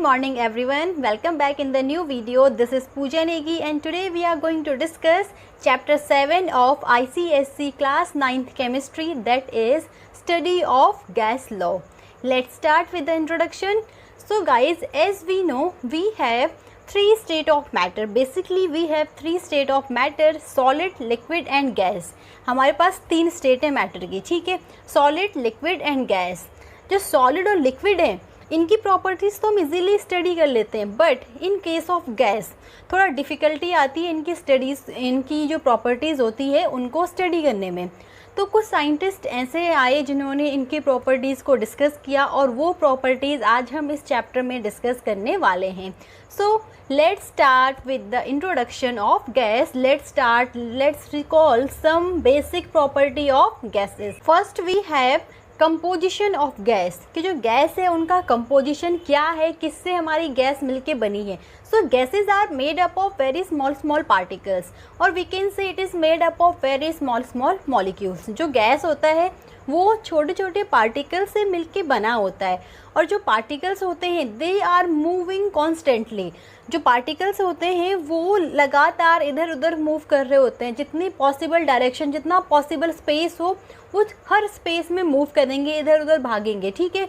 morning everyone, welcome back in the new video. This is Pooja Negi and today we are going to discuss chapter 7 of ICSE class 9th chemistry, that is study of gas law. Let's start with the introduction. So guys, as we know, we have three state of matter. Basically we have three state of matter, solid, liquid and gas. हमारे पास तीन state है matter की, ठीक है, solid, liquid and gas. जो solid और liquid है इनकी प्रॉपर्टीज़ तो हम इजीली स्टडी कर लेते हैं, but in case of gas थोड़ा डिफ़िकल्टी आती है इनकी स्टडीज़, इनकी जो प्रॉपर्टीज़ होती है उनको स्टडी करने में. तो कुछ साइंटिस्ट ऐसे आए जिन्होंने इनकी प्रॉपर्टीज़ को डिस्कस किया और वो प्रॉपर्टीज़ आज हम इस चैप्टर में डिस्कस करने वाले हैं. सो let's start with the introduction of gas. Let's recall some basic property of gases. First we have composition of gas, कि जो गैस है उनका कंपोजिशन क्या है, किससे हमारी गैस मिलके बनी है. So gases are made up of very small particles और we can say it is made up of very small molecules. जो गैस होता है वो छोटे छोटे पार्टिकल्स से मिलके बना होता है और जो पार्टिकल्स होते हैं दे आर मूविंग कॉन्स्टेंटली. जो पार्टिकल्स होते हैं वो लगातार इधर उधर मूव कर रहे होते हैं. जितनी पॉसिबल डायरेक्शन, जितना पॉसिबल स्पेस हो वो हर स्पेस में मूव करेंगे, इधर उधर भागेंगे, ठीक है.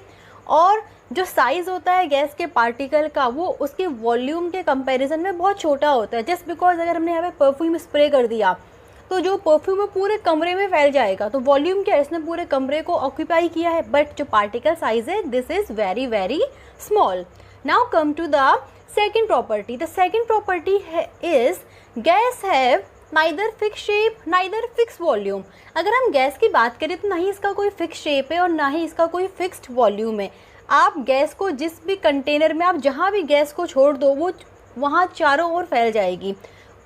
और जो साइज़ होता है गैस के पार्टिकल का वो उसके वॉल्यूम के कंपैरिजन में बहुत छोटा होता है. जस्ट बिकॉज अगर हमने यहाँ पे परफ्यूम स्प्रे कर दिया तो जो परफ्यूम है पूरे कमरे में फैल जाएगा, तो वॉल्यूम क्या है, इसने पूरे कमरे को ऑक्यूपाई किया है, बट जो पार्टिकल साइज है this is very very small. Now come to the second property. The second property is gas have neither fix shape neither fix volume. अगर हम गैस की बात करें तो ना ही इसका कोई फिक्स शेप है और ना ही इसका कोई फिक्स्ड वॉल्यूम है. आप गैस को जिस भी कंटेनर में, आप जहाँ भी गैस को छोड़ दो वो वहाँ चारों ओर फैल जाएगी.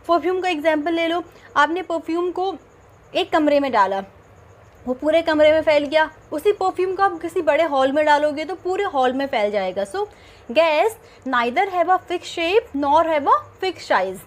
परफ्यूम का एग्जांपल ले लो. आपने परफ्यूम को एक कमरे में डाला, वो पूरे कमरे में फैल गया. उसी परफ्यूम को आप किसी बड़े हॉल में डालोगे तो पूरे हॉल में फैल जाएगा. So gas neither have a fix shape nor have a fix size.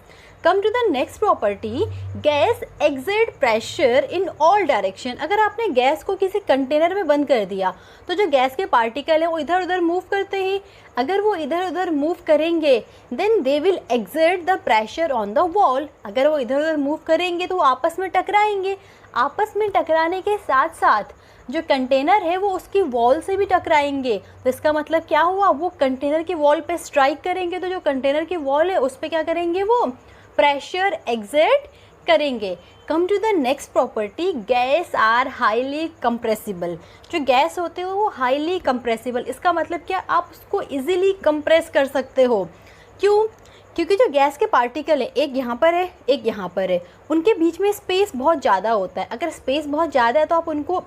Come to the next property, gas exert pressure in all direction. अगर आपने गैस को किसी कंटेनर में बंद कर दिया तो जो गैस के पार्टिकल हैं वो इधर उधर मूव करते हैं. अगर वो इधर उधर मूव करेंगे then they will exert the pressure on the wall. अगर वो इधर उधर मूव करेंगे तो वो आपस में टकराएंगे. आपस में टकराने के साथ साथ जो कंटेनर है वो उसकी वॉल से भी टकराएंगे. तो इसका मतलब क्या हुआ, वो कंटेनर की वॉल पे स्ट्राइक करेंगे तो जो कंटेनर की वॉल है उस पर क्या करेंगे, वो प्रेशर एक्सर्ट करेंगे. Come to the next property, gas are highly compressible. जो गैस होते हो वो हाईली कंप्रेसिबल. इसका मतलब क्या, आप उसको इजीली कंप्रेस कर सकते हो. क्यों? क्योंकि जो गैस के पार्टिकल है एक यहाँ पर है एक यहाँ पर है, उनके बीच में स्पेस बहुत ज़्यादा होता है. अगर स्पेस बहुत ज़्यादा है तो आप उनको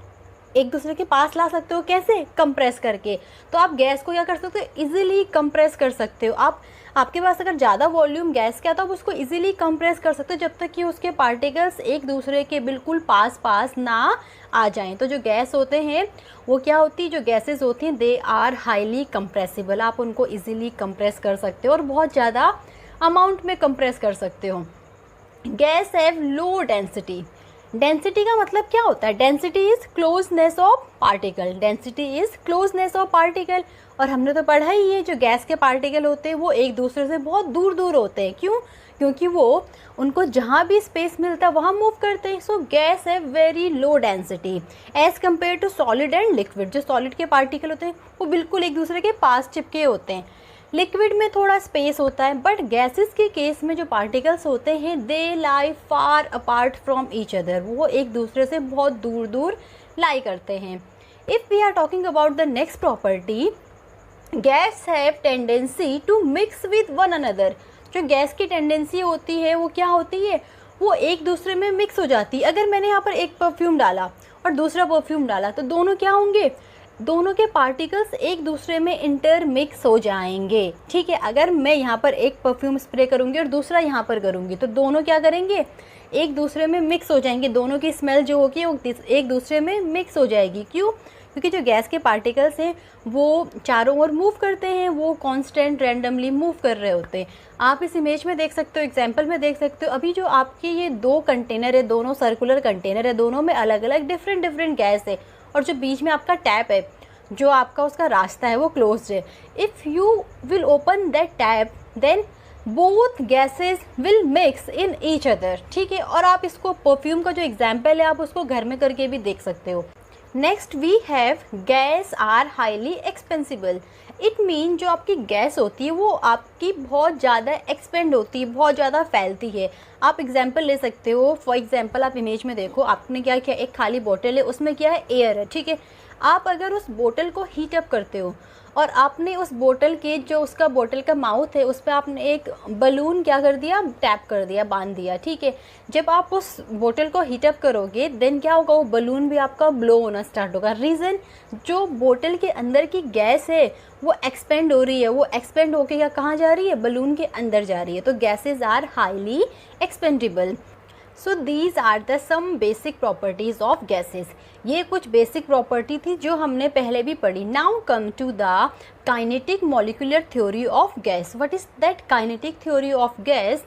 एक दूसरे के पास ला सकते हो. कैसे? कंप्रेस करके. तो आप गैस को क्या कर सकते हो, इजीली कंप्रेस कर सकते हो. आपके पास अगर ज़्यादा वॉल्यूम गैस का तो आप उसको इजीली कंप्रेस कर सकते हो जब तक कि उसके पार्टिकल्स एक दूसरे के बिल्कुल पास ना आ जाएं. तो जो गैस होते हैं वो क्या होती है, जो गैसेस होती हैं दे आर हाईली कंप्रेसिबल. आप उनको इजीली कंप्रेस कर सकते हो और बहुत ज़्यादा अमाउंट में कंप्रेस कर सकते हो. Guys have low density. Density का मतलब क्या होता है, density is closeness of particle. Density is closeness of particle. और हमने तो पढ़ा ही है जो गैस के पार्टिकल होते हैं वो एक दूसरे से बहुत दूर दूर होते हैं. क्यों? क्योंकि वो उनको जहाँ भी स्पेस मिलता है वहाँ मूव करते हैं. सो गैस है very low density as compare to solid and liquid. जो सॉलिड के पार्टिकल होते हैं वो बिल्कुल एक दूसरे के पास चिपके होते हैं. लिक्विड में थोड़ा स्पेस होता है, बट गैसेस के केस में जो पार्टिकल्स होते हैं they lie far apart from each other. वो एक दूसरे से बहुत दूर दूर लाई करते हैं. If we are talking about the next property, gas have tendency to mix with one another. जो गैस की टेंडेंसी होती है वो क्या होती है, वो एक दूसरे में मिक्स हो जाती है. अगर मैंने यहाँ पर एक परफ्यूम डाला और दूसरा परफ्यूम डाला तो दोनों क्या होंगे, दोनों के पार्टिकल्स एक दूसरे में इंटरमिक्स हो जाएंगे. ठीक है, अगर मैं यहाँ पर एक परफ्यूम स्प्रे करूँगी और दूसरा यहाँ पर करूँगी तो दोनों क्या करेंगे, एक दूसरे में मिक्स हो जाएंगे. दोनों की स्मेल जो होगी वो एक दूसरे में मिक्स हो जाएगी. क्यों? क्योंकि जो गैस के पार्टिकल्स हैं वो चारों ओर मूव करते हैं, वो कांस्टेंट रैंडमली मूव कर रहे होते हैं. आप इस इमेज में देख सकते हो, एग्जांपल में देख सकते हो. अभी जो आपके ये दो कंटेनर है, दोनों सर्कुलर कंटेनर है, दोनों में अलग अलग डिफरेंट गैस है और जो बीच में आपका टैप है जो आपका उसका रास्ता है वो क्लोज्ड है। If you will open that tap then both gases will mix in each other, ठीक है। और आप इसको परफ्यूम का जो एग्जाम्पल है आप उसको घर में करके भी देख सकते हो। Next we have gas are highly expansible. It mean जो आपकी गैस होती है वो आपकी बहुत ज़्यादा एक्सपेंड होती है, बहुत ज़्यादा फैलती है। आप एग्जांपल ले सकते हो, फॉर एग्जांपल आप इमेज में देखो, आपने क्या किया, एक खाली बोतल है, उसमें क्या है, एयर है, ठीक है। आप अगर उस बोतल को हीट अप करते हो और आपने उस बोतल के जो उसका बोतल का माउथ है उस पर आपने एक बलून क्या कर दिया, टैप कर दिया, बांध दिया, ठीक है। जब आप उस बोतल को हीट अप करोगे देन क्या होगा, वो बलून भी आपका ब्लो होना स्टार्ट होगा। रीज़न, जो बोतल के अंदर की गैस है वो एक्सपेंड हो रही है, वो एक्सपेंड होके क्या कहाँ जा रही है, बलून के अंदर जा रही है। तो gases are highly expandable. So these are the some basic properties of gases. ये कुछ बेसिक प्रॉपर्टी थी जो हमने पहले भी पढ़ी। Now come to the kinetic molecular theory of gas. What is that kinetic theory of gas?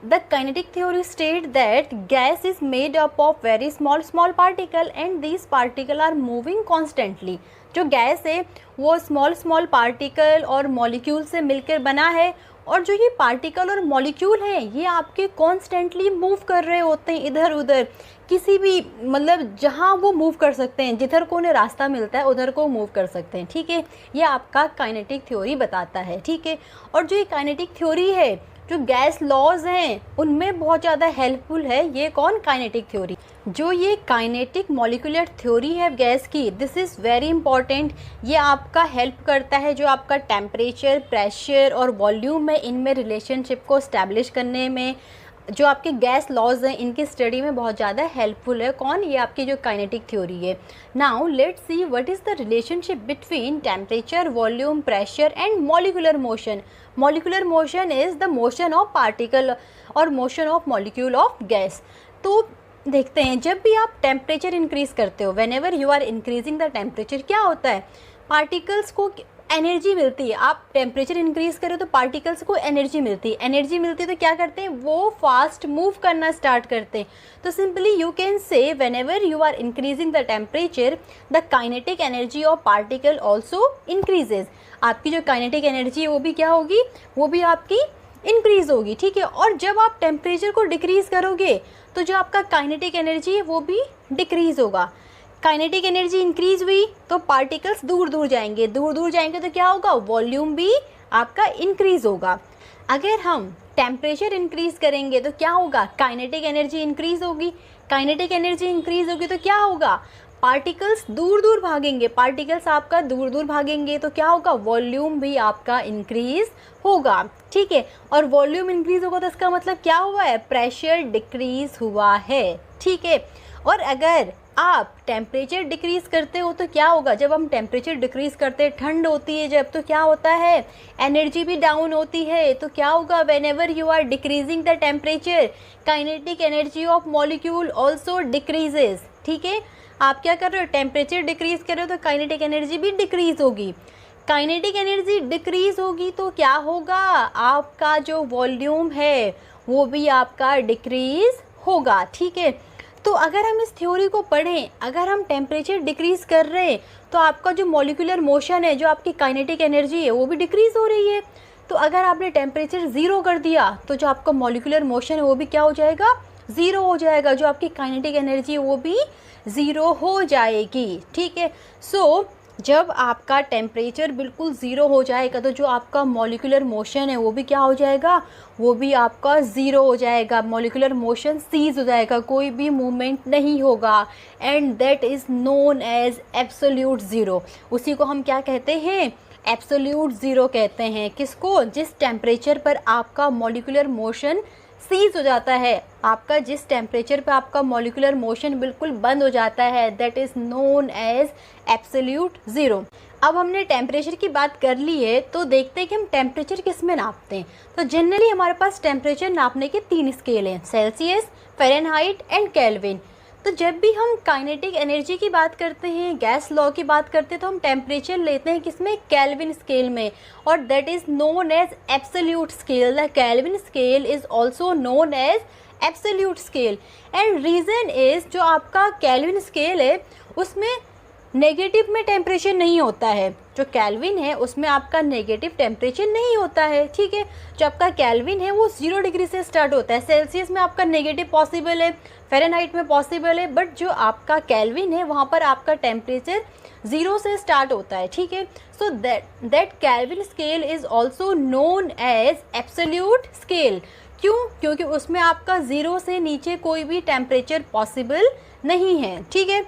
The kinetic theory states that gas is made up of very small particle and these particle are moving constantly. जो gas है वो small particle और molecule से मिलकर बना है, और जो ये पार्टिकल और मॉलिक्यूल हैं ये आपके कॉन्स्टेंटली मूव कर रहे होते हैं इधर उधर, किसी भी मतलब जहाँ वो मूव कर सकते हैं, जिधर को उन्हें रास्ता मिलता है उधर को मूव कर सकते हैं, ठीक है। ये आपका काइनेटिक थ्योरी बताता है, ठीक है। और जो ये काइनेटिक थ्योरी है, जो गैस लॉज हैं उनमें बहुत ज़्यादा हेल्पफुल है। ये कौन, काइनेटिक थ्योरी। जो ये काइनेटिक मॉलिक्यूलर थ्योरी है गैस की, दिस इज़ वेरी इंपॉर्टेंट। ये आपका हेल्प करता है जो आपका टेम्परेचर, प्रेशर और वॉल्यूम है इनमें रिलेशनशिप को इस्टेब्लिश करने में, जो आपके गैस लॉज हैं इनकी स्टडी में बहुत ज़्यादा हेल्पफुल है। कौन, ये आपकी जो काइनेटिक थ्योरी है। Now let's see what is the relationship between temperature, volume, pressure and molecular motion. Molecular motion is the motion of particle और motion of molecule of gas. तो देखते हैं, जब भी आप टेम्परेचर इंक्रीज़ करते हो, whenever you are increasing the temperature, क्या होता है, पार्टिकल्स को एनर्जी मिलती है। आप टेम्परेचर इंक्रीज़ करो तो पार्टिकल्स को एनर्जी मिलती है, एनर्जी मिलती है तो क्या करते हैं, वो फास्ट मूव करना स्टार्ट करते हैं। तो simply you can say whenever you are increasing the temperature the kinetic energy of particle also increases. आपकी जो काइनेटिक एनर्जी है वो भी क्या होगी, वो भी आपकी इंक्रीज़ होगी, ठीक है। और जब आप टेम्परेचर को डिक्रीज़ करोगे तो जो आपका काइनेटिक एनर्जी है वो भी डिक्रीज़ होगा। काइनेटिक एनर्जी इंक्रीज हुई तो पार्टिकल्स दूर दूर जाएंगे, दूर दूर जाएंगे तो क्या होगा, वॉल्यूम भी आपका इंक्रीज होगा। अगर हम टेम्परेचर इंक्रीज करेंगे तो क्या होगा, काइनेटिक एनर्जी इंक्रीज होगी। काइनेटिक एनर्जी इंक्रीज होगी तो क्या होगा, पार्टिकल्स दूर दूर भागेंगे, पार्टिकल्स आपका दूर दूर भागेंगे तो क्या होगा, वॉल्यूम भी आपका इंक्रीज होगा, ठीक है। और वॉल्यूम इंक्रीज होगा तो इसका मतलब क्या हुआ है, प्रेशर डिक्रीज हुआ है, ठीक है। और अगर आप टेम्परेचर डिक्रीज़ करते हो तो क्या होगा, जब हम टेम्परेचर डिक्रीज़ करते हैं, ठंड होती है जब, तो क्या होता है, एनर्जी भी डाउन होती है। तो क्या होगा, whenever you are decreasing the temperature kinetic energy of molecule also decreases, ठीक है। आप क्या कर रहे हो, टेम्परेचर डिक्रीज़ कर रहे हो तो काइनेटिक एनर्जी भी डिक्रीज़ होगी। काइनेटिक एनर्जी डिक्रीज़ होगी तो क्या होगा, आपका जो वॉल्यूम है वो भी आपका डिक्रीज़ होगा, ठीक है। तो अगर हम इस थ्योरी को पढ़ें, अगर हम टेम्परेचर डिक्रीज़ कर रहे हैं तो आपका जो मॉलिक्यूलर मोशन है, जो आपकी काइनेटिक एनर्जी है वो भी डिक्रीज़ हो रही है। तो अगर आपने टेम्परेचर ज़ीरो कर दिया तो जो आपका मॉलिक्यूलर मोशन है वो भी क्या हो जाएगा, ज़ीरो हो जाएगा, जो आपकी काइनेटिक एनर्जी है वो भी ज़ीरो हो जाएगी, ठीक है। सो जब आपका टेम्परेचर बिल्कुल ज़ीरो हो जाएगा तो जो आपका मॉलिक्यूलर मोशन है वो भी क्या हो जाएगा, वो भी आपका ज़ीरो हो जाएगा, मॉलिक्यूलर मोशन सीज हो जाएगा, कोई भी मूवमेंट नहीं होगा। And that is known as absolute zero. उसी को हम क्या कहते हैं, एब्सोल्यूट ज़ीरो कहते हैं। किसको, जिस टेम्परेचर पर आपका मॉलिक्यूलर मोशन सीज हो जाता है, आपका जिस टेम्परेचर पे आपका मॉलिक्यूलर मोशन बिल्कुल बंद हो जाता है, that is known as absolute zero. अब हमने टेम्परेचर की बात कर ली है तो देखते हैं कि हम टेम्परेचर किस में नापते हैं। तो जनरली हमारे पास टेम्परेचर नापने के 3 स्केल हैं, सेल्सियस, फ़ारेनहाइट एंड केल्विन। तो जब भी हम काइनेटिक एनर्जी की बात करते हैं, गैस लॉ की बात करते हैं, तो हम टेम्परेचर लेते हैं किसमें, केल्विन स्केल में, और that is known as absolute scale. The Kelvin scale is also known as absolute scale. And reason is, जो आपका केल्विन स्केल है उसमें नेगेटिव में टेम्परेचर नहीं होता है, जो केल्विन है उसमें आपका नेगेटिव टेम्परेचर नहीं होता है, ठीक है। जो आपका केल्विन है वो 0 डिग्री से स्टार्ट होता है। सेल्सियस में आपका नेगेटिव पॉसिबल है, फ़ारेनहाइट में पॉसिबल है, बट जो आपका केल्विन है वहाँ पर आपका टेम्परेचर 0 से स्टार्ट होता है, ठीक है। So that Kelvin scale is also known as absolute scale. क्यों? क्योंकि उसमें आपका 0 से नीचे कोई भी टेम्परेचर पॉसिबल नहीं है, ठीक है।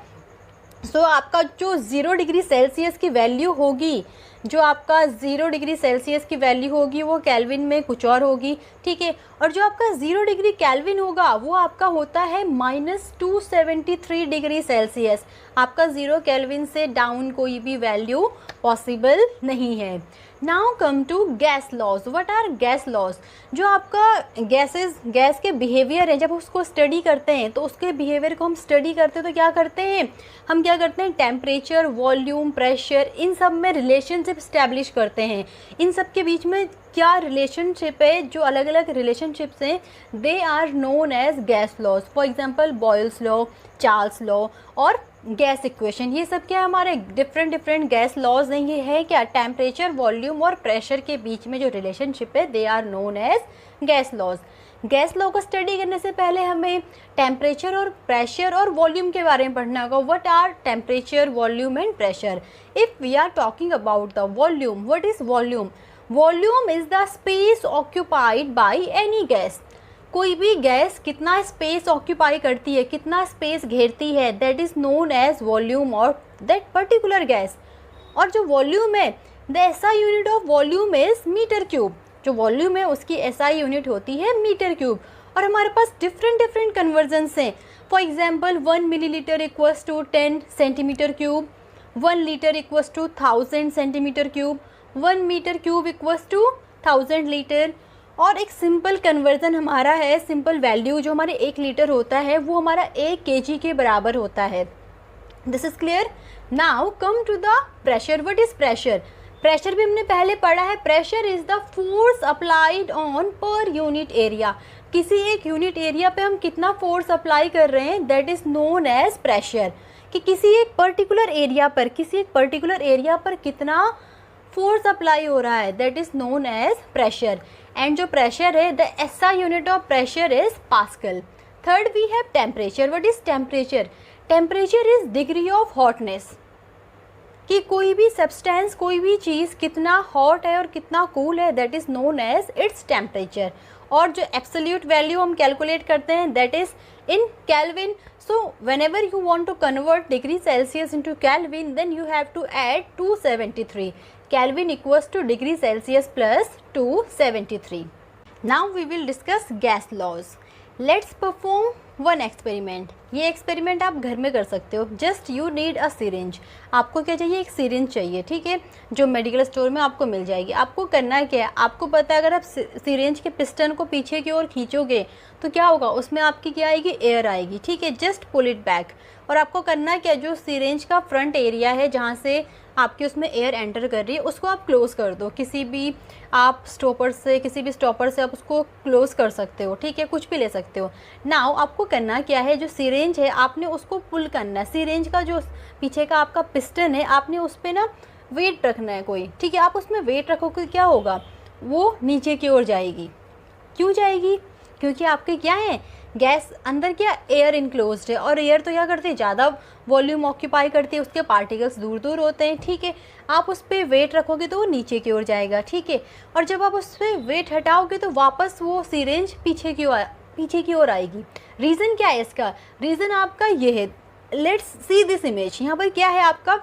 सो आपका जो 0 डिग्री सेल्सियस की वैल्यू होगी, जो आपका 0 डिग्री सेल्सियस की वैल्यू होगी वो केल्विन में कुछ और होगी, ठीक है। और जो आपका 0 डिग्री केल्विन होगा वो आपका होता है -273 डिग्री सेल्सियस। आपका 0 केल्विन से डाउन कोई भी वैल्यू पॉसिबल नहीं है। Now come to gas laws. What are gas laws? जो आपका गैस के बिहेवियर है, जब उसको स्टडी करते हैं तो उसके बिहेवियर को हम स्टडी करते हैं तो क्या करते हैं, हम क्या करते हैं, टेम्परेचर, वॉल्यूम, प्रेशर, इन सब में रिलेशनशिप इस्टेब्लिश करते हैं। इन सब के बीच में क्या रिलेशनशिप है, जो अलग अलग रिलेशनशिप्स हैं, they are known as gas laws. For example Boyle's law, Charles law और गैस इक्वेशन, ये सब क्या हमारे डिफरेंट गैस लॉज हैं। ये है क्या, टेम्परेचर, वॉल्यूम और प्रेशर के बीच में जो रिलेशनशिप है, they are known as gas laws. Gas law को स्टडी करने से पहले हमें टेम्परेचर और प्रेशर और वॉल्यूम के बारे में पढ़ना होगा। What are temperature, volume and pressure? If we are talking about the volume, what is volume? Volume is the space occupied by any gas. कोई भी गैस कितना स्पेस ऑक्यूपाई करती है, कितना स्पेस घेरती है, that is known as volume और that particular gas. और जो वॉल्यूम है, the SI unit of volume is metre cube. जो वॉल्यूम है उसकी एसआई यूनिट होती है मीटर क्यूब। और हमारे पास डिफरेंट कन्वर्जन्स हैं। For example 1 millilitre equals to 10 centimetre cube, 1 litre equals to 1000 centimetre cube, 1 metre cube equals to 1000 litre. और एक सिंपल कन्वर्जन हमारा है, सिंपल वैल्यू जो हमारे 1 लीटर होता है वो हमारा 1 kg के बराबर होता है। This is clear. Now come to the pressure. What is pressure? Pressure भी हमने पहले पढ़ा है। Pressure is the force applied on per unit area. किसी एक यूनिट एरिया पे हम कितना फोर्स अप्लाई कर रहे हैं, that is known as pressure. कि किसी एक पर्टिकुलर एरिया पर कितना फोर्स अप्लाई हो रहा है, that is known as pressure. And जो प्रेशर है, the SI unit of pressure is pascal. Third we have temperature. What is temperature? Temperature is degree of hotness. कि कोई भी सब्सटेंस, कोई भी चीज़ कितना हॉट है और कितना कूल है, that is known as its temperature. और जो एब्सोल्यूट वैल्यू हम कैलकुलेट करते हैं, that is in Kelvin. So whenever you want to convert degree Celsius into Kelvin, then you have to add 273. Kelvin equals to degree Celsius plus 273. Now we will discuss gas laws. Let's perform one experiment. ये experiment आप घर में कर सकते हो। Just you need a syringe. आपको क्या चाहिए? एक सिरिंज चाहिए, ठीक है, जो मेडिकल स्टोर में आपको मिल जाएगी। आपको करना क्या है, आपको पता है अगर आप सिरिंज के पिस्टन को पीछे की ओर खींचोगे तो क्या होगा, उसमें आपकी क्या आएगी, एयर आएगी, ठीक है। Just pull it back. और आपको करना क्या, जो सिरिंज का फ्रंट एरिया है जहाँ से आपकी उसमें एयर एंटर कर रही है, उसको आप क्लोज़ कर दो। किसी भी स्टॉपर से आप उसको क्लोज़ कर सकते हो, ठीक है, कुछ भी ले सकते हो। नाउ आपको करना क्या है, जो सिरिंज है आपने उसको पुल करना है। सिरिंज का जो पीछे का आपका पिस्टन है, आपने उस पर ना वेट रखना है कोई, ठीक है। आप उसमें वेट रखोगे, क्या होगा, वो नीचे की ओर जाएगी। क्यों जाएगी? क्योंकि आपके क्या है, गैस अंदर क्या, एयर इनक्लोज्ड है। और एयर तो क्या करती है, ज़्यादा वॉल्यूम ऑक्यूपाई करती है, उसके पार्टिकल्स दूर दूर होते हैं, ठीक है। आप उस पर वेट रखोगे तो वो नीचे की ओर जाएगा, ठीक है। और जब आप उस पर वेट हटाओगे तो वापस वो सिरिंज पीछे की ओर आएगी। रीज़न क्या है इसका? रीज़न आपका ये है। Let's see this image. यहाँ पर क्या है आपका,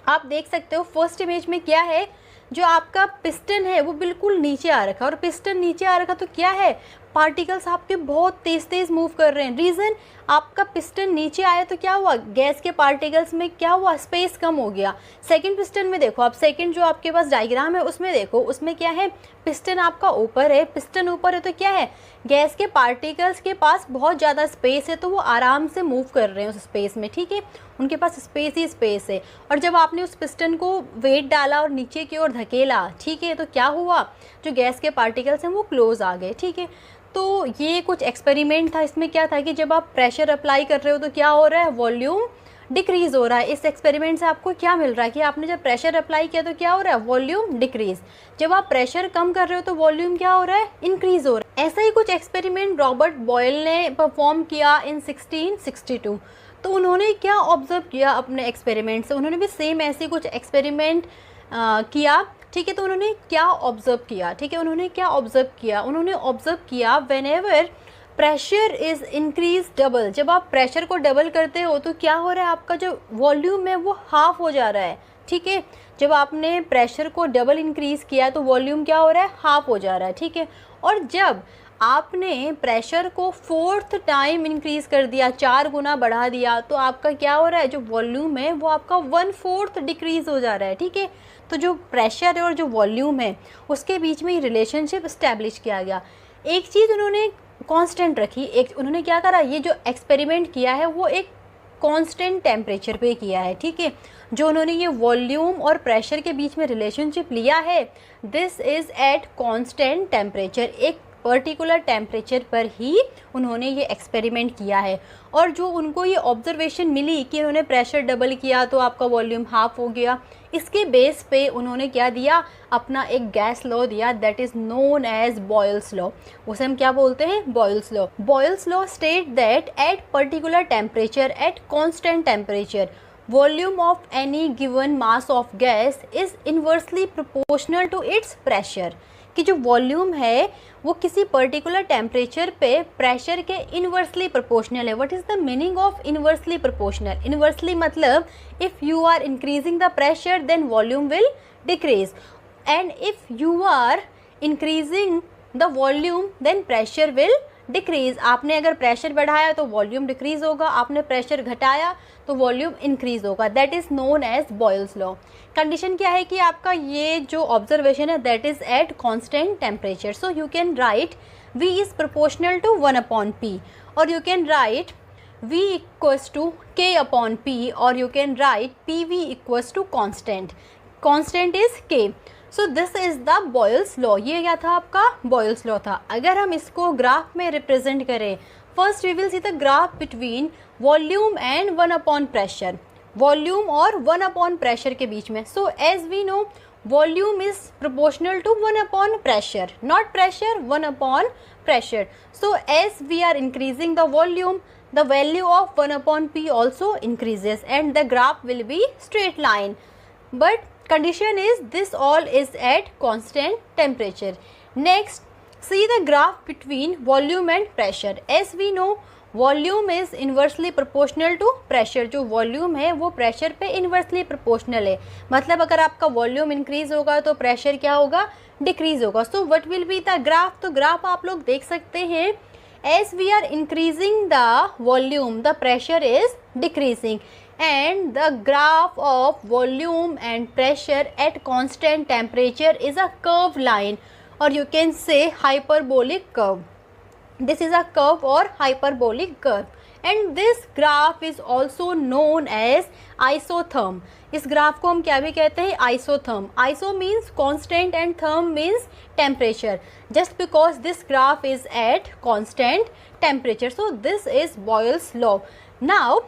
आप देख सकते हो फर्स्ट इमेज में क्या है, जो आपका पिस्टन है वो बिल्कुल नीचे आ रखा। और पिस्टन नीचे आ रखा तो क्या है, पार्टिकल्स आपके बहुत तेज़ मूव कर रहे हैं। रीज़न, आपका पिस्टन नीचे आया तो क्या हुआ, गैस के पार्टिकल्स में क्या हुआ, स्पेस कम हो गया। सेकंड पिस्टन में देखो आप, सेकंड जो आपके पास डायग्राम है उसमें देखो, उसमें क्या है, पिस्टन आपका ऊपर है। पिस्टन ऊपर है तो क्या है, गैस के पार्टिकल्स के पास बहुत ज़्यादा स्पेस है, तो वो आराम से मूव कर रहे हैं उस स्पेस में, ठीक है। उनके पास स्पेस ही स्पेस है। और जब आपने उस पिस्टन को वेट डाला और नीचे की ओर धकेला, ठीक है, तो क्या हुआ, जो गैस के पार्टिकल्स हैं वो क्लोज आ गए, ठीक है। तो ये कुछ एक्सपेरिमेंट था। इसमें क्या था कि जब आप प्रेशर अप्लाई कर रहे हो तो क्या हो रहा है, वॉल्यूम डिक्रीज़ हो रहा है। इस एक्सपेरिमेंट से आपको क्या मिल रहा है कि आपने जब प्रेशर अप्लाई किया तो क्या हो रहा है, वॉल्यूम डिक्रीज़। जब आप प्रेशर कम कर रहे हो तो वॉल्यूम क्या हो रहा है, इंक्रीज़ हो रहा है। ऐसा ही कुछ एक्सपेरिमेंट रॉबर्ट बॉयल ने परफॉर्म किया इन 1662। तो उन्होंने क्या ऑब्जर्व किया अपने एक्सपेरिमेंट से, उन्होंने भी सेम ऐसे कुछ एक्सपेरिमेंट किया, ठीक है। तो उन्होंने क्या ऑब्जर्व किया, ठीक है, उन्होंने क्या ऑब्जर्व किया, उन्होंने ऑब्जर्व किया whenever pressure is increase double, जब आप प्रेशर को डबल करते हो तो क्या हो रहा है, आपका जो वॉल्यूम है वो हाफ हो जा रहा है, ठीक है। जब आपने प्रेशर को डबल इंक्रीज़ किया तो वॉल्यूम क्या हो रहा है, हाफ हो जा रहा है, ठीक है। और जब आपने प्रेशर को 4th टाइम इंक्रीज़ कर दिया, 4 गुना बढ़ा दिया, तो आपका क्या हो रहा है, जो वॉल्यूम है वो आपका 1/4 डिक्रीज़ हो जा रहा है, ठीक है। तो जो प्रेशर है और जो वॉल्यूम है उसके बीच में रिलेशनशिप इस्टेब्लिश किया गया। एक चीज़ उन्होंने कांस्टेंट रखी, एक उन्होंने क्या करा, ये जो एक्सपेरिमेंट किया है वो एक कांस्टेंट टेम्परेचर पे किया है, ठीक है। जो उन्होंने ये वॉल्यूम और प्रेशर के बीच में रिलेशनशिप लिया है, this is at constant temperature, एक पर्टिकुलर टेम्परेचर पर ही उन्होंने ये एक्सपेरिमेंट किया है। और जो उनको ये ऑब्जर्वेशन मिली कि उन्होंने प्रेशर डबल किया तो आपका वॉल्यूम हाफ हो गया, इसके बेस पे उन्होंने क्या दिया, अपना एक गैस लॉ दिया, that is known as Boyle's law. उसे हम क्या बोलते हैं, Boyle's law. Boyle's law state that at particular temperature, at constant temperature, volume of any given mass of gas is inversely proportional to its pressure, कि जो volume है वो किसी पर्टिकुलर टेम्परेचर पे प्रेशर के इन्वर्सली प्रोपोर्शनल है। What is the meaning of inversely proportional? Inversely मतलब if you are increasing the pressure then volume will decrease, and if you are increasing the volume then pressure will decrease. आपने अगर pressure बढ़ाया तो volume decrease होगा, आपने pressure घटाया तो volume increase होगा, that is known as Boyle's law. Condition क्या है कि आपका ये जो ऑब्जर्वेशन है that is at constant temperature. So you can write V is proportional to 1/P, और you can write V equals to K/P, और you can write PV equals to constant, constant is K। So this is the Boyle's law. ये क्या था, आपका Boyle's law था। अगर हम इसको ग्राफ में रिप्रेजेंट करें, first we will see the graph between volume and 1/, pressure, volume और 1/, प्रेशर के बीच में। So as we know volume is proportional to 1/, pressure, not pressure, 1/, pressure. So as we are increasing the volume, the value of 1/P also increases and the graph will be straight line, but condition is this all is at constant temperature. Next, see the graph between volume and pressure. As we know volume is inversely proportional to pressure, जो volume है वो pressure पे inversely proportional है, मतलब अगर आपका volume increase होगा तो प्रेशर क्या होगा, डिक्रीज होगा। So what will be the graph? तो ग्राफ आप लोग देख सकते हैं, as we are increasing the volume the pressure is decreasing, and the graph of volume and pressure at constant temperature is a curved line, or you can say hyperbolic curve. This is a curve or hyperbolic curve, and this graph is also known as isotherm. इस graph को हम क्या भी कहते हैं, isotherm. Iso means constant and therm means temperature, just because this graph is at constant temperature. So this is Boyle's law. Now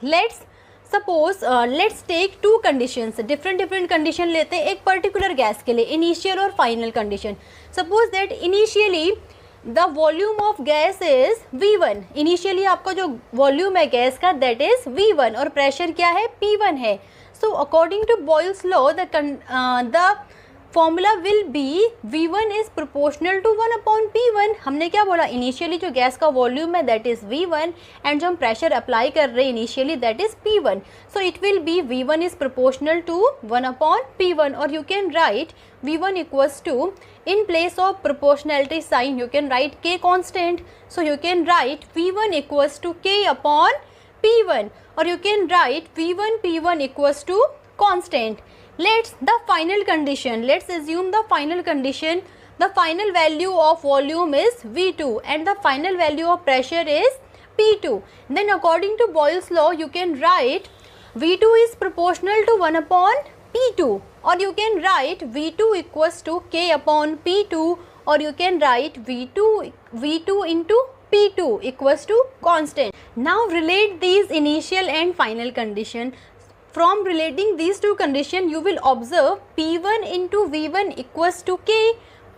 let's suppose let's take two conditions, different condition लेते हैं एक particular gas के लिए, initial और final condition. Suppose that initially the volume of gas is V1, initially आपका जो volume है gas का दैट इज V1 और प्रेशर क्या है, P1 है। So according to Boyle's law, the formula will be V1 is proportional to 1/P1। हमने क्या बोला, इनिशियली जो गैस का वॉल्यूम है दैट इज़ V1, एंड जो हम प्रेशर अप्लाई कर रहे हैं initially that is P1। So it will be V1 is proportional to 1/P1, और you can write V1 equals to, in place of proportionality sign you can write K constant, so you can write V1 equals to K/P1, or you can write V1 P1 equals to constant. Let's the final condition, let's assume the final condition, the final value of volume is V2 and the final value of pressure is P2. Then according to Boyle's law you can write V2 is proportional to 1/P2, or you can write V2 equals to K/P2, or you can write V2 into P2 equals to constant. Now relate these initial and final condition. From relating these two conditions, you will observe P1 into V1 equals to K,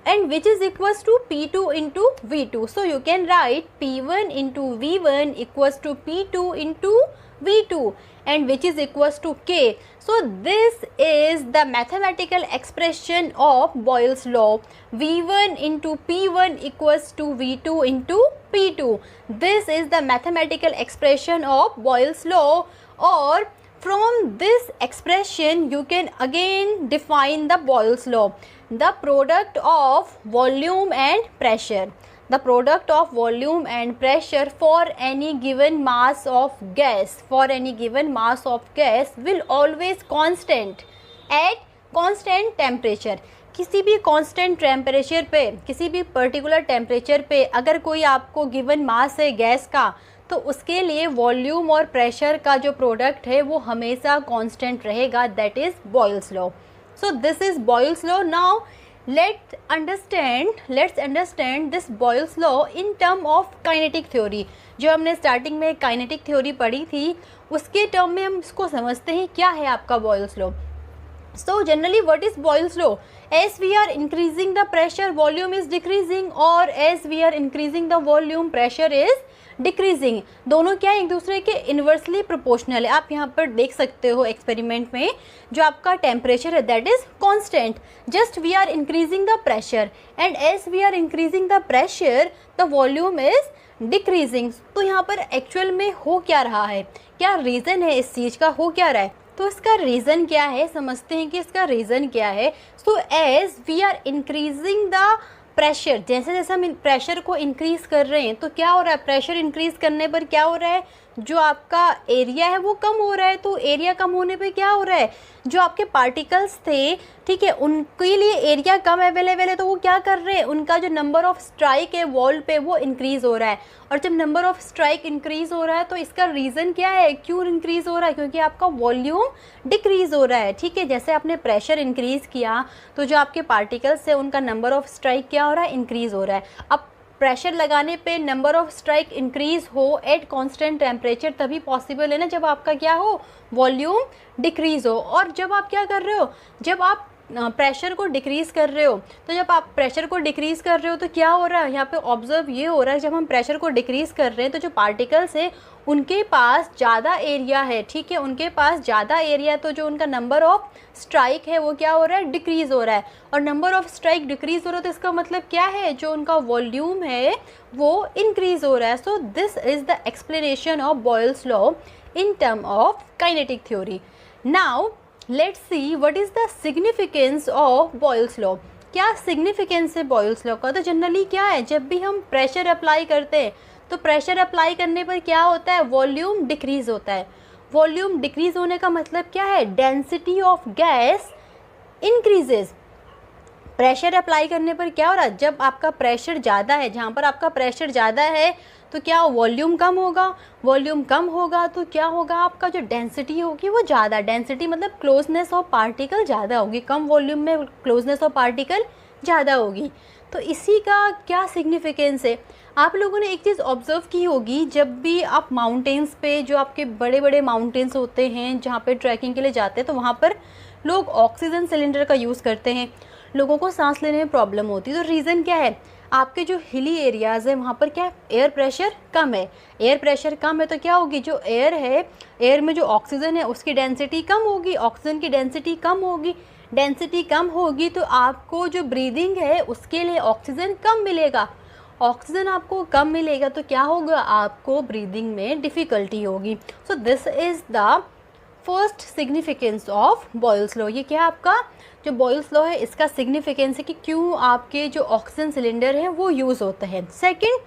and which is equals to P2 into V2. So you can write P1 into V1 equals to P2 into V2, and which is equals to K. So this is the mathematical expression of Boyle's law. V1 into P1 equals to V2 into P2. This is the mathematical expression of Boyle's law, or from this expression you can again define the Boyle's law. The product of volume and pressure. The product of volume and pressure for any given mass of gas, will always constant at constant temperature. किसी भी constant temperature पे, किसी भी particular temperature पे अगर कोई आपको given mass है गैस का, तो उसके लिए वॉल्यूम और प्रेशर का जो प्रोडक्ट है वो हमेशा कांस्टेंट रहेगा. That is Boyle's law. So this is Boyle's law. Now let's understand this Boyle's law in term of kinetic theory. जो हमने स्टार्टिंग में kinetic theory पढ़ी थी, उसके टर्म में हम इसको समझते हैं क्या है आपका Boyle's law. So generally what is Boyle's law? As we are increasing the pressure, volume is decreasing, or as we are increasing the volume, pressure is decreasing. दोनों क्या है, एक दूसरे के इन्वर्सली प्रोपोर्शनल है. आप यहाँ पर देख सकते हो एक्सपेरिमेंट में जो आपका टेम्परेचर है that is constant. Just we are increasing the pressure, and as we are increasing the pressure the volume is decreasing. तो यहाँ पर एक्चुअल में हो क्या रहा है, क्या रीज़न है इस चीज़ का, हो क्या रहा है. तो इसका रीज़न क्या है, समझते हैं कि इसका रीज़न क्या है. So as we are increasing the pressure, जैसे जैसे हम प्रेशर को इंक्रीज़ कर रहे हैं तो क्या हो रहा है, प्रेशर इंक्रीज़ करने पर क्या हो रहा है, जो आपका एरिया है वो कम हो रहा है. तो एरिया कम होने पे क्या हो रहा है, जो आपके पार्टिकल्स थे, ठीक है, उनके लिए एरिया कम अवेलेबल है, तो वो क्या कर रहे हैं, उनका जो नंबर ऑफ स्ट्राइक है वॉल पे वो इंक्रीज़ हो रहा है. और जब नंबर ऑफ स्ट्राइक इंक्रीज़ हो रहा है तो इसका रीज़न क्या है, क्यों इंक्रीज़ हो रहा है, क्योंकि आपका वॉल्यूम डिक्रीज़ हो रहा है. ठीक है, जैसे आपने प्रेशर इंक्रीज़ किया तो जो आपके पार्टिकल्स है उनका नंबर ऑफ स्ट्राइक क्या हो रहा है, इंक्रीज़ हो रहा है. अब प्रेशर लगाने पे नंबर ऑफ स्ट्राइक इंक्रीज़ हो एट कांस्टेंट टेम्परेचर तभी पॉसिबल है ना, जब आपका क्या हो, वॉल्यूम डिक्रीज़ हो. और जब आप क्या कर रहे हो, जब आप प्रेशर को डिक्रीज़ कर रहे हो, तो जब आप प्रेशर को डिक्रीज़ कर रहे हो तो क्या हो रहा है, यहाँ पे ऑब्जर्व ये हो रहा है, जब हम प्रेशर को डिक्रीज़ कर रहे हैं तो जो पार्टिकल्स है उनके पास ज़्यादा एरिया है. ठीक है, उनके पास ज़्यादा एरिया, तो जो उनका नंबर ऑफ स्ट्राइक है वो क्या हो रहा है, डिक्रीज़ हो रहा है. और नंबर ऑफ स्ट्राइक डिक्रीज़ हो रहा है तो इसका मतलब क्या है, जो उनका वॉल्यूम है वो इंक्रीज़ हो रहा है. So this is the explanation of Boyle's law in term of kinetic theory. Now let's see what is the significance of Boyle's law. क्या सिग्निफिकेंस है बॉयल्स लॉ का. तो जनरली क्या है, जब भी हम प्रेशर अप्लाई करते हैं तो प्रेशर अप्लाई करने पर क्या होता है, वॉल्यूम डिक्रीज़ होता है. वॉल्यूम डिक्रीज़ होने का मतलब क्या है, density of gas increases. Pressure apply करने पर क्या हो रहा है, जब आपका प्रेशर ज़्यादा है, जहाँ पर आपका प्रेशर ज़्यादा है तो क्या वॉल्यूम कम होगा. वॉल्यूम कम होगा तो क्या होगा, आपका जो डेंसिटी होगी वो ज़्यादा, डेंसिटी मतलब क्लोजनेस ऑफ पार्टिकल ज़्यादा होगी. कम वॉल्यूम में क्लोजनेस ऑफ पार्टिकल ज़्यादा होगी. तो इसी का क्या सिग्निफिकेंस है. आप लोगों ने एक चीज़ ऑब्ज़र्व की होगी, जब भी आप माउंटेन्स पे, जो आपके बड़े बड़े माउंटेन्स होते हैं जहाँ पे ट्रैकिंग के लिए जाते हैं, तो वहाँ पर लोग ऑक्सीजन सिलेंडर का यूज़ करते हैं. लोगों को सांस लेने में प्रॉब्लम होती है. तो रीज़न क्या है, आपके जो हिली एरियाज़ है वहाँ पर क्या एयर प्रेशर कम है. एयर प्रेशर कम है तो क्या होगी, जो एयर है, एयर में जो ऑक्सीजन है उसकी डेंसिटी कम होगी, ऑक्सीजन की डेंसिटी कम होगी. डेंसिटी कम होगी तो आपको जो ब्रीदिंग है उसके लिए ऑक्सीजन कम मिलेगा. ऑक्सीजन आपको कम मिलेगा तो क्या होगा, आपको ब्रीदिंग में डिफ़िकल्टी होगी. सो this is the first significance of boils law. ये क्या आपका जो बॉयल्स लॉ है इसका सिग्निफिकेंस है कि क्यों आपके जो ऑक्सीजन सिलेंडर हैं वो यूज़ होते हैं. सेकंड,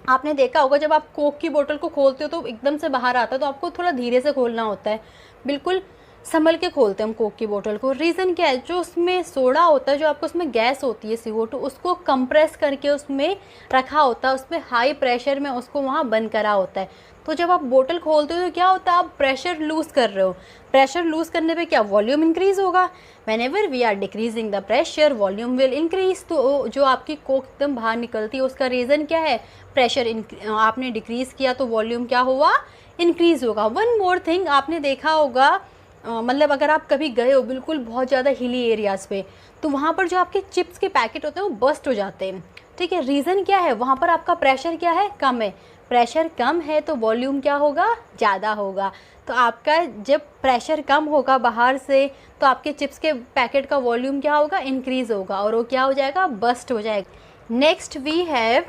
आपने देखा होगा जब आप कोक की बोतल को खोलते हो तो एकदम से बाहर आता है, तो आपको थोड़ा धीरे से खोलना होता है, बिल्कुल संभल के खोलते हैं हम कोक की बोतल को. रीज़न क्या है, जो उसमें सोडा होता है, जो आपको उसमें गैस होती है CO2, उसको कंप्रेस करके उसमें रखा होता है, उसमें हाई प्रेशर में उसको वहाँ बंद करा होता है. तो जब आप बोतल खोलते हो तो क्या होता है, आप प्रेशर लूज़ कर रहे हो। प्रेशर लूज़ करने पे क्या, वॉल्यूम इंक्रीज़ होगा। Whenever we are decreasing the pressure volume will increase. तो जो आपकी कोक एकदम बाहर निकलती है उसका रीज़न क्या है, प्रेशर आपने डिक्रीज़ किया तो वॉल्यूम क्या हुआ, इंक्रीज़ होगा। वन मोर थिंग, आपने देखा होगा मतलब अगर आप कभी गए हो बिल्कुल बहुत ज़्यादा हिली एरियाज़ पे, तो वहाँ पर जो आपके चिप्स के पैकेट होते हैं वो बस्ट हो जाते हैं, ठीक है। रीज़न क्या है, वहाँ पर आपका प्रेशर क्या है, कम है। प्रेशर कम है तो वॉल्यूम क्या होगा, ज़्यादा होगा। तो आपका जब प्रेशर कम होगा बाहर से तो आपके चिप्स के पैकेट का वॉल्यूम क्या होगा, इंक्रीज़ होगा और वो क्या हो जाएगा, बस्ट हो जाएगा। नेक्स्ट वी हैव,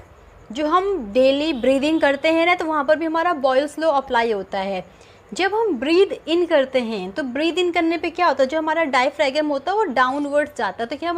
जो हम डेली ब्रीदिंग करते हैं ना, तो वहाँ पर भी हमारा बॉयल्स लॉ अप्लाई होता है। जब हम ब्रीद इन करते हैं तो ब्रीद इन करने पे क्या होता है, जो हमारा डायफ्रैगम होता है वो डाउनवर्ड्स जाता है। तो क्या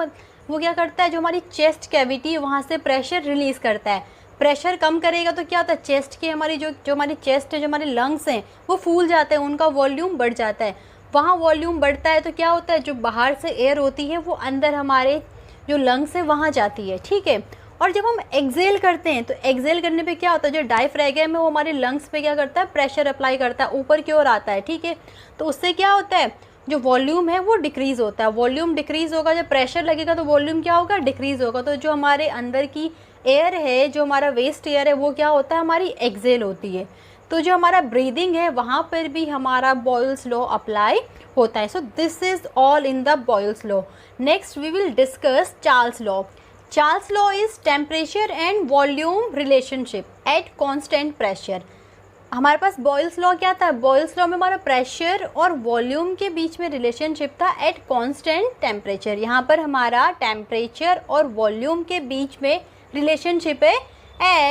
वो क्या करता है, जो हमारी चेस्ट कैविटी है वहाँ से प्रेशर रिलीज़ करता है। प्रेशर कम करेगा तो क्या होता है, चेस्ट की हमारी जो हमारी चेस्ट है, जो हमारे लंग्स हैं वो फूल जाते हैं, उनका वॉल्यूम बढ़ जाता है। वहाँ वॉल्यूम बढ़ता है तो क्या होता है, जो बाहर से एयर होती है वो अंदर हमारे जो लंग्स है वहाँ जाती है, ठीक है। और जब हम एक्सेल करते हैं तो एक्सेल करने पे क्या होता है, जो डायफ्रैगम है वो हमारे लंग्स पे क्या करता है, प्रेशर अप्लाई करता है, ऊपर की ओर आता है, ठीक है। तो उससे क्या होता है, जो वॉल्यूम है वो डिक्रीज़ होता है। वॉल्यूम डिक्रीज़ होगा, जब प्रेशर लगेगा तो वॉल्यूम क्या होगा, डिक्रीज़ होगा। तो जो हमारे अंदर की एयर है, जो हमारा वेस्ट एयर है, वो क्या होता है, हमारी एक्सेल होती है। तो जो हमारा ब्रीदिंग है वहाँ पर भी हमारा बॉयल्स लॉ अप्लाई होता है। So this is all in the Boyle's law. Next we will discuss Charles law. Charles law is temperature and volume relationship at constant pressure। हमारे पास बॉयल्स लॉ क्या था, बॉयल्स लॉ में हमारा pressure और volume के बीच में रिलेशनशिप था एट कांस्टेंट टेम्परेचर। यहाँ पर हमारा टेम्परेचर और वॉल्यूम के बीच में रिलेशनशिप है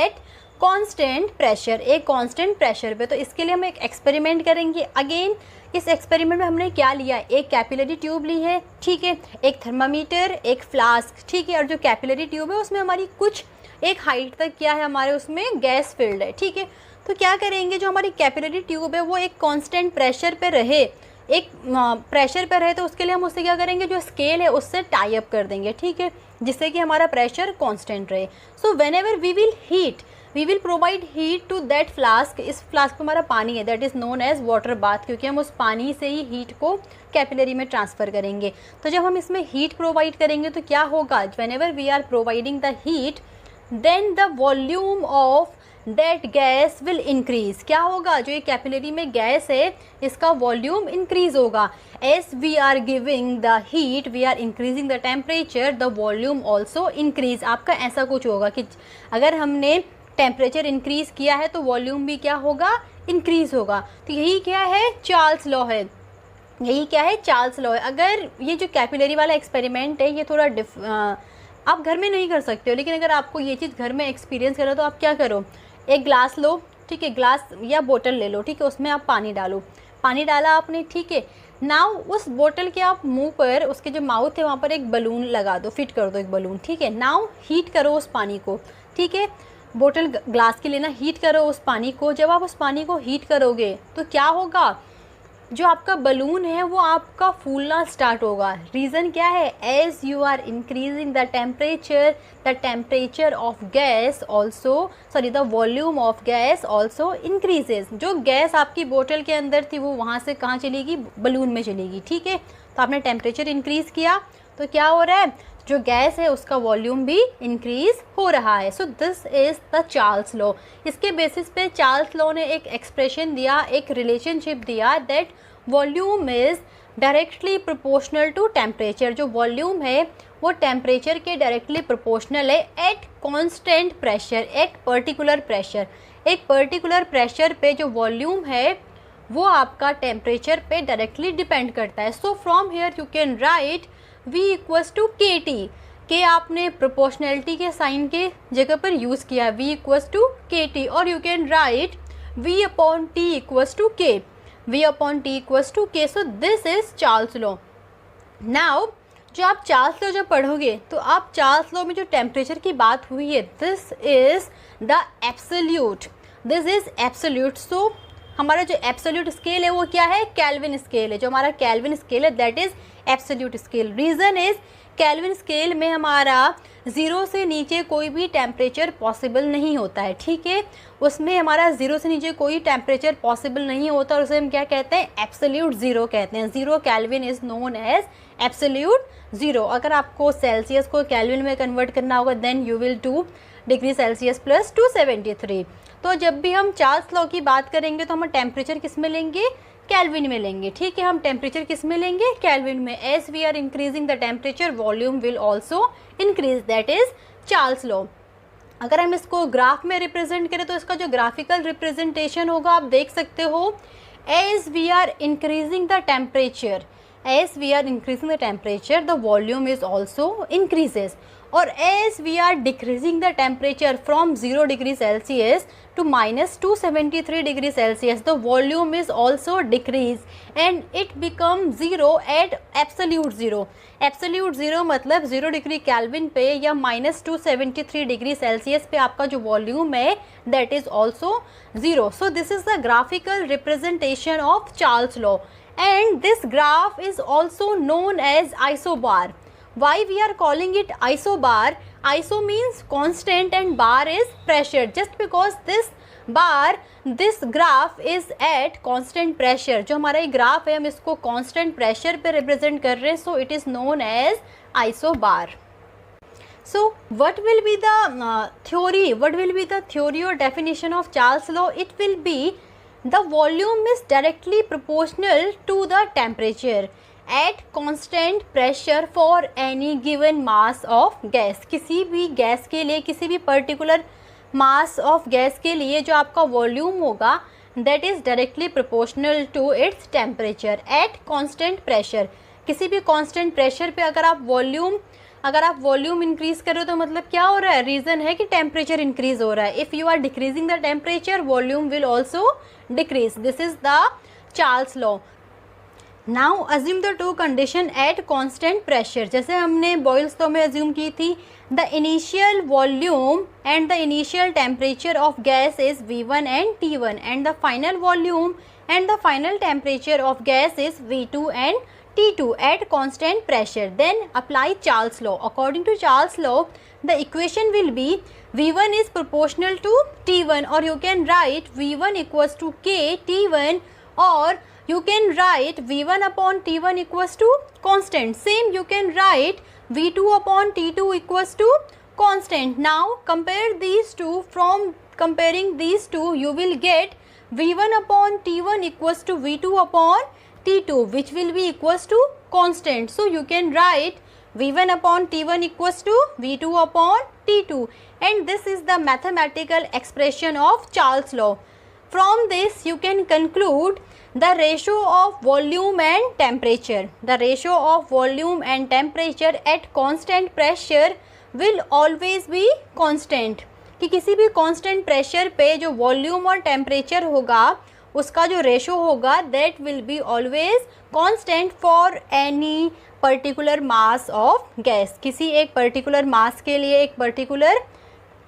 एट कांस्टेंट प्रेशर, एक कांस्टेंट प्रेशर पे। तो इसके लिए हम एक एक्सपेरिमेंट करेंगे। अगेन इस एक्सपेरिमेंट में हमने क्या लिया, एक कैपिलरी ट्यूब ली है, ठीक है, एक थर्मामीटर, एक फ्लास्क, ठीक है। और जो कैपिलरी ट्यूब है उसमें हमारी कुछ एक हाइट तक क्या है, हमारे उसमें गैस फिल्ड है, ठीक है। तो क्या करेंगे, जो हमारी कैपिलरी ट्यूब है वो एक कांस्टेंट प्रेशर पे रहे, एक प्रेशर पर रहे, तो उसके लिए हम उससे क्या करेंगे, जो स्केल है उससे टाई अप कर देंगे, ठीक है, जिससे कि हमारा प्रेशर कांस्टेंट रहे। So whenever we will heat, we will provide heat to that flask. इस फ्लास्क में हमारा पानी है, that is known as water bath, क्योंकि हम उस पानी से ही हीट को कैपिलरी में ट्रांसफ़र करेंगे। तो जब हम इसमें हीट प्रोवाइड करेंगे तो क्या होगा, whenever we are providing the heat then the volume of that gas will increase. क्या होगा, जो ये कैपिलरी में गैस है इसका वॉल्यूम इंक्रीज होगा। As we are giving the heat we are increasing the temperature, the volume also increase. आपका ऐसा कुछ होगा कि अगर हमने टेम्परेचर इंक्रीज़ किया है तो वॉल्यूम भी क्या होगा, इंक्रीज़ होगा। तो यही क्या है, चार्ल्स लॉ है, यही क्या है, चार्ल्स लॉ है। अगर ये जो कैपिलरी वाला एक्सपेरिमेंट है ये थोड़ा आप घर में नहीं कर सकते हो, लेकिन अगर आपको ये चीज़ घर में एक्सपीरियंस करो तो आप क्या करो, एक ग्लास लो, ठीक है, ग्लास या बोतल ले लो, ठीक है, उसमें आप पानी डालो, पानी डाला आपने, ठीक है। नाउ उस बोतल के आप मुंह पर, उसके जो माउथ है वहाँ पर एक बलून लगा दो, फिट कर दो एक बलून, ठीक है। नाउ हीट करो उस पानी को, ठीक है, बोतल ग्लास के लेना, हीट करो उस पानी को। जब आप उस पानी को हीट करोगे तो क्या होगा, जो आपका बलून है वो आपका फूलना स्टार्ट होगा। रीज़न क्या है, as you are increasing the temperature of gas also, sorry the volume of gas also increases. जो गैस आपकी बोतल के अंदर थी वो वहाँ से कहाँ चलेगी, बलून में चलेगी, ठीक है। तो आपने टेम्परेचर इंक्रीज़ किया तो क्या हो रहा है, जो गैस है उसका वॉल्यूम भी इंक्रीज हो रहा है। So this is the Charles law. इसके बेसिस पे चार्ल्स लॉ ने एक एक्सप्रेशन दिया, एक रिलेशनशिप दिया that volume is directly proportional to temperature. जो वॉल्यूम है वो टेम्परेचर के डायरेक्टली प्रोपोर्शनल है at constant pressure, at particular pressure. एक पर्टिकुलर प्रेशर पे जो वॉल्यूम है वो आपका टेम्परेचर पे डायरेक्टली डिपेंड करता है। So from here you can write V equals to K T, K आपने प्रोपोर्शनैलिटी के साइन के जगह पर यूज़ किया है, V equals to K T. और you can write V upon T equals to K, V upon T equals to K. So this is Charles law. Now जो आप चार्ल्स लॉ जब पढ़ोगे तो आप चार्ल्स लॉ में जो टेम्परेचर की बात हुई है, this is the absolute, this is absolute. So हमारा जो एब्सोल्यूट स्केल है वो क्या है, केल्विन स्केल है। जो हमारा केल्विन स्केल है that is absolute scale. Reason is kelvin scale में हमारा 0 से नीचे कोई भी टेम्परेचर पॉसिबल नहीं होता है, ठीक है। उसमें हमारा 0 से नीचे कोई टेम्परेचर पॉसिबल नहीं होता और उसे हम क्या कहते हैं, एब्सोल्यूट ज़ीरो कहते हैं। 0 Kelvin is known as absolute zero. अगर आपको सेल्सियस को केल्विन में कन्वर्ट करना होगा then you will do degree Celsius plus 273। तो जब भी हम चार्ल्स लॉ की बात करेंगे तो हम टेम्परेचर किस में लेंगे, केल्विन में लेंगे, ठीक है। हम टेम्परेचर किस में लेंगे, केल्विन में। As we are increasing the temperature volume will also increase, that is Charles law. अगर हम इसको ग्राफ में रिप्रेजेंट करें तो इसका जो ग्राफिकल रिप्रेजेंटेशन होगा आप देख सकते हो, as we are increasing the temperature, as we are increasing the temperature the volume is also increases, और as we are decreasing the temperature from 0 degree Celsius to minus 273 degree Celsius the volume is also decreased and it becomes 0 at absolute zero। absolute zero मतलब 0 degree kelvin पे या minus 273 degree Celsius पे आपका जो volume है that is also 0। so this is the graphical representation of Charles law and this graph is also known as isobar। why we are calling it isobar, iso means constant and bar is pressure, just because this graph is at constant pressure। जो हमारा ये graph है हम इसको constant pressure पे represent कर रहे हैं, so it is known as isobar। so what will be the theory or definition of Charles law? It will be the volume is directly proportional to the temperature at constant pressure for any given mass of gas। किसी भी gas के लिए, किसी भी particular mass of gas के लिए जो आपका वॉल्यूम होगा that is directly proportional to its temperature at constant pressure। किसी भी constant pressure पे अगर आप वॉल्यूम इंक्रीज कर रहे हो तो मतलब क्या हो रहा है, रीज़न है कि टेम्परेचर इंक्रीज हो रहा है। If you are decreasing the temperature volume will also decrease, this is the Charles law. Now assume the two condition at constant pressure. जैसे हमने बॉयल्स लॉ में अज्यूम की थी, the initial volume and the initial temperature of gas is V1 and T1 and the final volume and the final temperature of gas is V2 and T2 at constant pressure। Then apply Charles law। According to Charles law the equation will be V1 is proportional to T1, or you can write V1 equals to K T1, or you can write V1 upon T1 equals to constant। Same you can write V2 upon T2 equals to constant। Now compare these two, from comparing these two you will get V1 upon T1 equals to V2 upon T2 which will be equals to constant। so you can write V1 upon T1 equals to V2 upon T2 and this is the mathematical expression of Charles law। from this you can conclude the ratio of volume and temperature। the ratio of volume and temperature at constant pressure will always be constant। कि किसी भी constant pressure पे जो volume और temperature होगा उसका जो ratio होगा that will be always constant for any particular mass of gas. किसी एक पर्टिकुलर मास के लिए एक पर्टिकुलर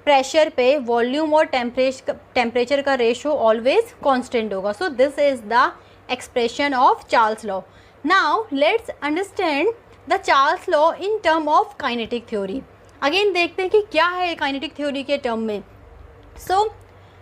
प्रेशर पे वॉल्यूम और टेम्परेचर का रेशो ऑलवेज कांस्टेंट होगा। सो this is the expression of Charles law. Now let's understand the Charles law in term of kinetic theory. Again देखते हैं कि क्या है काइनेटिक थ्योरी के टर्म में। So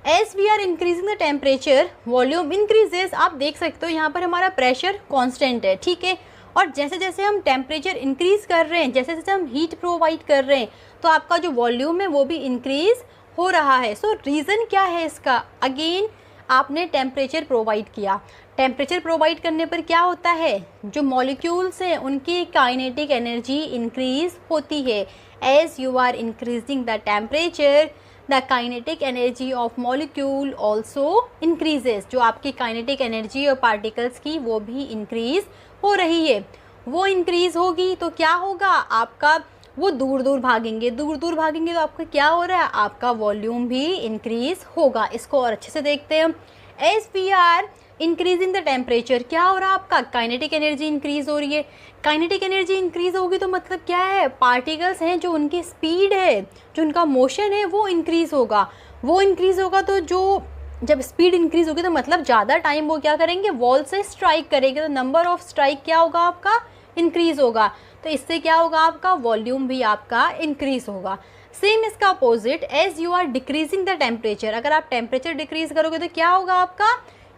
as we are increasing the temperature volume increases. आप देख सकते हो यहाँ पर हमारा प्रेशर कांस्टेंट है, ठीक है। और जैसे जैसे हम टेम्परेचर इंक्रीज कर रहे हैं, जैसे जैसे हम हीट प्रोवाइड कर रहे हैं तो आपका जो वॉल्यूम है वो भी इंक्रीज हो रहा है। सो रीज़न क्या है इसका, अगेन आपने टेम्परेचर प्रोवाइड किया। टेम्परेचर प्रोवाइड करने पर क्या होता है, जो मॉलिक्यूल्स हैं उनकी काइनेटिक एनर्जी इंक्रीज होती है। As you are increasing the temperature the kinetic energy of molecule also increases. जो आपकी काइनेटिक एनर्जी और पार्टिकल्स की वो भी इंक्रीज हो रही है। वो इंक्रीज होगी तो क्या होगा, आपका वो दूर दूर भागेंगे तो आपका क्या हो रहा है, आपका वॉल्यूम भी इंक्रीज होगा। इसको और अच्छे से देखते हैं हम। As we are increasing the temperature क्या हो रहा है, आपका काइनेटिक एनर्जी इंक्रीज हो रही है। काइनेटिक एनर्जी इंक्रीज होगी तो मतलब क्या है, पार्टिकल्स हैं जो उनकी स्पीड है, जो उनका मोशन है वो इंक्रीज होगा। वो इंक्रीज होगा तो जो जब स्पीड इंक्रीज होगी तो मतलब ज़्यादा टाइम वो क्या करेंगे, वॉल से स्ट्राइक करेंगे। तो नंबर ऑफ स्ट्राइक क्या होगा आपका, इंक्रीज होगा, तो इससे क्या होगा, आपका वॉल्यूम भी आपका इंक्रीज होगा। सेम इसका opposite, as you are decreasing the temperature, अगर आप टेम्परेचर डिक्रीज करोगे तो क्या होगा, आपका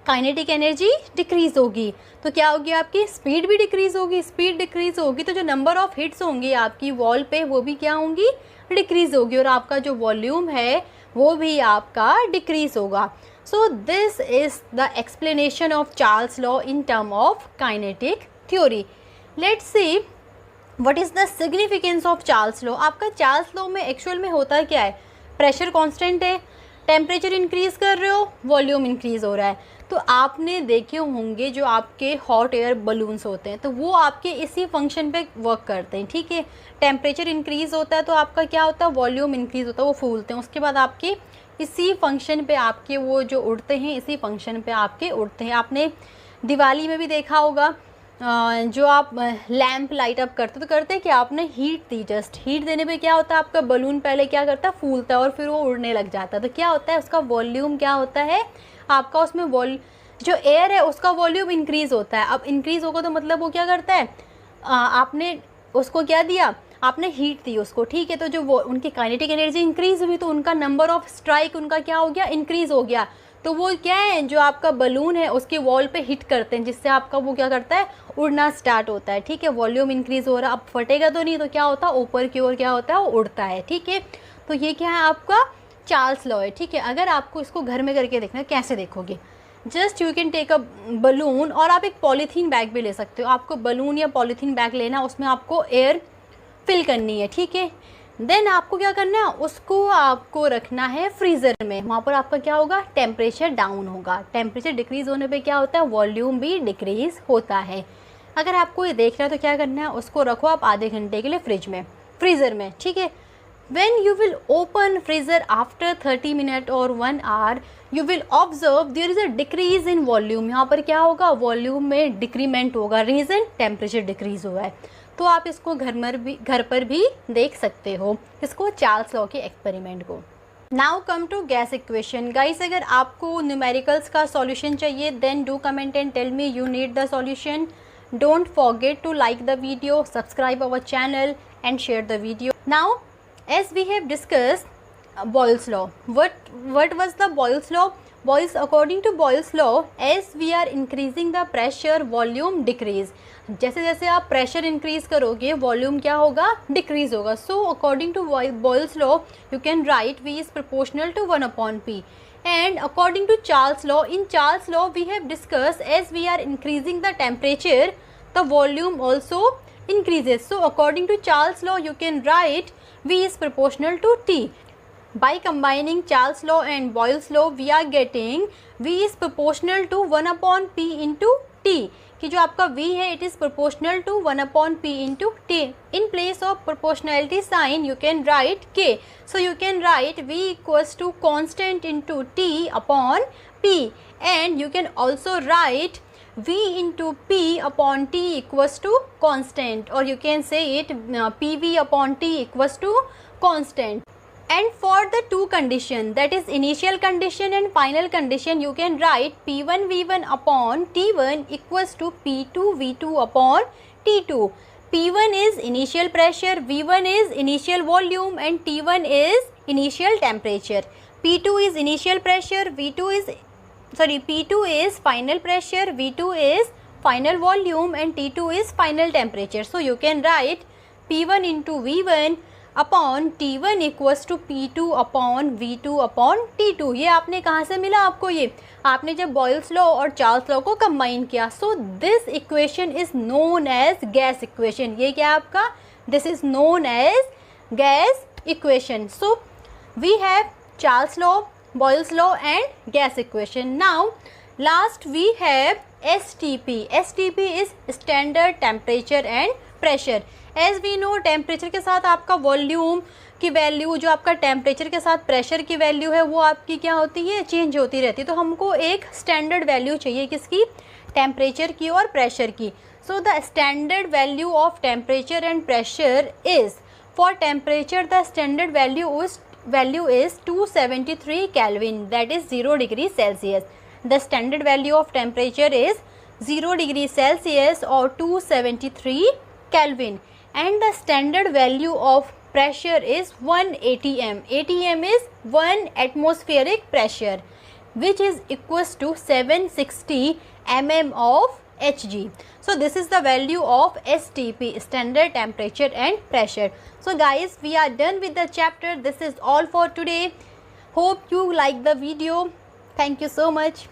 काइनेटिक एनर्जी डिक्रीज होगी, तो क्या होगी, आपकी स्पीड भी डिक्रीज होगी। स्पीड डिक्रीज होगी तो जो नंबर ऑफ हिट्स होंगी आपकी वॉल पे वो भी क्या होंगी, डिक्रीज होगी, और आपका जो वॉल्यूम है वो भी आपका डिक्रीज होगा। सो this is the explanation of Charles law in term of kinetic theory. Let's see what is the significance of Charles law. आपका चार्ल्स लॉ में एक्चुअल में होता क्या है, प्रेशर कांस्टेंट है, टेम्परेचर इंक्रीज कर रहे हो, वॉल्यूम इंक्रीज हो रहा है। तो आपने देखे होंगे जो आपके हॉट एयर बलून्स होते हैं, तो वो आपके इसी फंक्शन पे वर्क करते हैं, ठीक है। टेम्परेचर इंक्रीज होता है तो आपका क्या होता है, वॉल्यूम इंक्रीज होता है, वो फूलते हैं, उसके बाद आपके इसी फंक्शन पे आपके वो जो उड़ते हैं, इसी फंक्शन पे आपके उड़ते हैं। आपने दिवाली में भी देखा होगा, जो आप लैंप लाइट अप करते तो करते क्या, आपने हीट दी, जस्ट हीट देने पे क्या होता है, आपका बलून पहले क्या करता है, फूलता है और फिर वो उड़ने लग जाता है। तो क्या होता है, उसका वॉल्यूम क्या होता है, आपका उसमें जो एयर है उसका वॉल्यूम इंक्रीज होता है। अब इंक्रीज होगा तो मतलब वो क्या करता है, आपने उसको क्या दिया, आपने हीट दी उसको, ठीक है। तो जो वो उनकी काइनेटिक एनर्जी इंक्रीज हुई तो उनका नंबर ऑफ स्ट्राइक उनका क्या हो गया, इंक्रीज हो गया। तो वो क्या है, जो आपका बलून है उसके वॉल पे हिट करते हैं, जिससे आपका वो क्या करता है, उड़ना स्टार्ट होता है, ठीक है। वॉल्यूम इंक्रीज हो रहा, अब फटेगा तो नहीं, तो क्या होता है, ऊपर की ओर क्या होता है, वो उड़ता है, ठीक है। तो ये क्या है, आपका चार्ल्स लॉ है, ठीक है। अगर आपको इसको घर में करके देखना है, कैसे देखोगे, just you can take a balloon, और आप एक पॉलीथीन बैग भी ले सकते हो। आपको बलून या पॉलीथीन बैग लेना, उसमें आपको एयर फिल करनी है, ठीक है। देन आपको क्या करना है, उसको आपको रखना है फ्रीज़र में, वहाँ पर आपका क्या होगा, टेम्परेचर डाउन होगा। टेम्परेचर डिक्रीज़ होने पे क्या होता है, वॉल्यूम भी डिक्रीज़ होता है। अगर आपको ये देखना है तो क्या करना है, उसको रखो आप आधे घंटे के लिए फ्रीज़र में, ठीक है। When you will open freezer after 30 minutes or 1 hour, you will observe there is a decrease in volume। यहाँ पर क्या होगा, वॉल्यूम में डिक्रीमेंट होगा, रीज़न टेम्परेचर डिक्रीज हुआ है। तो आप इसको घर पर भी देख सकते हो, इसको चार्ल्स लॉ के एक्सपेरिमेंट को। Now come to gas equation. Guys, अगर आपको न्यूमेरिकल्स का सॉल्यूशन चाहिए then do comment and tell me you need the solution. Don't forget to like the video, subscribe our channel and share the video. Now as we have discussed Boyle's law, what was the Boyle's law? According to Boyle's law, as we are increasing the pressure, volume decrease। जैसे जैसे आप pressure increase करोगे volume क्या होगा, decrease होगा। So according to Boyle's law you can write V is proportional to 1/P। and according to Charles law, in Charles law we have discussed as we are increasing the temperature the volume also increases। So according to Charles law you can write V is proportional to T। By combining Charles law and Boyle's law we are getting V is proportional to 1/P into T, कि जो आपका V है it is proportional to 1/P into T। In place of proportionality sign you can write K। So you can write V equals to constant into T upon P, and you can also write V into P upon T equals to constant, or you can say it PV upon T equals to constant। And for the two condition, that is initial condition and final condition, you can write P1 V1 upon T1 equals to P2 V2 upon T2। P1 is initial pressure, V1 is initial volume and T1 is initial temperature। P2 is initial pressure, P2 is final pressure, V2 is final volume and T2 is final temperature। So you can write P1 into V1 upon T1 equals to P2 upon V2 upon T2। ये आपने कहाँ से मिला आपको, ये आपने जब Boyle's law और चार्ल्स लॉ को कंबाइन किया। So this equation is known as gas equation. ये क्या आपका, this is known as gas equation. So we have Charles law, Boyle's law and gas equation। Now last we have STP। STP is standard temperature and pressure। As we know temperature के साथ आपका volume की value, जो आपका temperature के साथ pressure की value है वो आपकी क्या होती है, चेंज होती रहती है। तो हमको एक स्टैंडर्ड वैल्यू चाहिए, किसकी, टेम्परेचर की और प्रेशर की। So the standard value of temperature and pressure is, for temperature the standard value is 273 Kelvin, that is 0 degree Celsius। The standard value of temperature is 0 degree Celsius or 273 Kelvin, and the standard value of pressure is 1 atm. Atm is 1 atmospheric pressure, which is equals to 760 mm of Hg. So this is the value of STP, standard temperature and pressure. So guys, we are done with the chapter. This is all for today. Hope you like the video. Thank you so much.